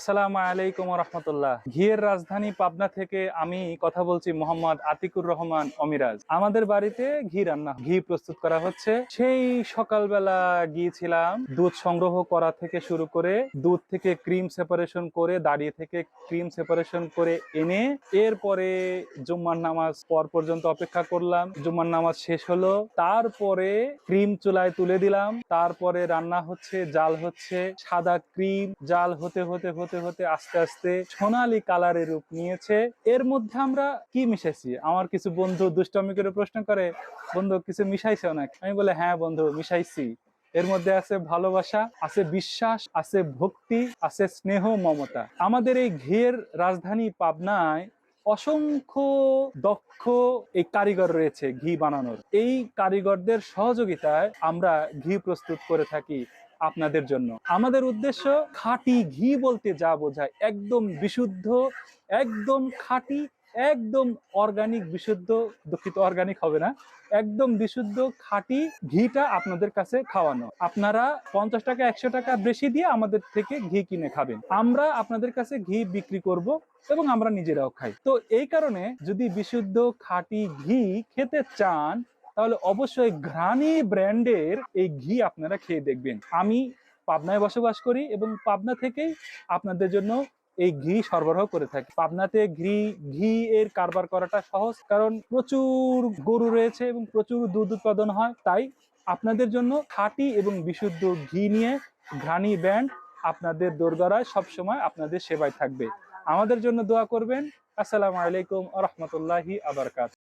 আসসালামু আলাইকুম রহমতুল্লাহ। ঘিয়ের রাজধানী পাবনা থেকে আমি কথা বলছি মোহাম্মদ আতিকুর রহমান অমিরাজ। আমাদের বাড়িতে ঘি প্রস্তুত করা হচ্ছে। সেই সকালবেলা গিয়েছিলাম দুধ সংগ্রহ করা থেকে শুরু করে দুধ থেকে ক্রিম সেপারেশন করে দাঁড়িয়ে থেকে ক্রিম সেপারেশন করে এনে এরপরে জুম্মার নামাজ পর পর্যন্ত অপেক্ষা করলাম। জুম্মার নামাজ শেষ হলো, তারপরে ক্রিম চুলায় তুলে দিলাম। তারপরে রান্না হচ্ছে, জাল হচ্ছে। সাদা ক্রিম জাল হতে হতে হতে হতে আস্তে আস্তে সোনালী কালারের রূপ নিয়েছে। এর মধ্যে আমরা কি মিশাইছি? আমার কিছু বন্ধু দুষ্টামি করে প্রশ্ন করে, বন্ধু কিছু মিশাইছো নাকি? আমি বলে হ্যাঁ বন্ধু মিশাইছি। এর মধ্যে আছে ভালোবাসা, আছে বিশ্বাস, আছে ভক্তি, আছে স্নেহ, মমতা। আমাদের এই ঘিয়ের রাজধানী পাবনায় অসংখ্য দক্ষ এই কারিগর রয়েছে ঘি বানানোর। এই কারিগরদের সহযোগিতায় আমরা ঘি প্রস্তুত করে থাকি আপনাদের জন্য। আমাদের উদ্দেশ্য খাঁটি ঘি বলতে যা বোঝায় একদম বিশুদ্ধ, একদম খাঁটি, একদম অর্গানিক বিশুদ্ধ, দুঃখিত অর্গানিক হবে না, একদম বিশুদ্ধ খাঁটি ঘিটা আপনাদের কাছে খাওয়ানো। আপনারা 50 টাকা 100 টাকা বেশি দিয়ে আমাদের থেকে ঘি কিনে খাবেন, আমরা আপনাদের কাছে ঘি বিক্রি করব এবং আমরা নিজেরাও খাই। তো এই কারণে যদি বিশুদ্ধ খাঁটি ঘি খেতে চান তাহলে অবশ্যই ঘ্রাণী ব্র্যান্ডের এই ঘি আপনারা খেয়ে দেখবেন। আমি পাবনায় বসবাস করি এবং পাবনা থেকেই আপনাদের জন্য এই ঘি সরবরাহ করে থাকি। পাবনাতে ঘি এর কারবার করাটা সহজ, কারণ প্রচুর গরু রয়েছে এবং প্রচুর দুধ উৎপাদন হয়। তাই আপনাদের জন্য খাঁটি এবং বিশুদ্ধ ঘি নিয়ে ঘ্রাণী ব্র্যান্ড আপনাদের দোরগোড়ায় সবসময় আপনাদের সেবায় থাকবে। আমাদের জন্য দোয়া করবেন। আসসালামু আলাইকুম ওয়া রাহমাতুল্লাহি ওয়া বারাকাতুহু।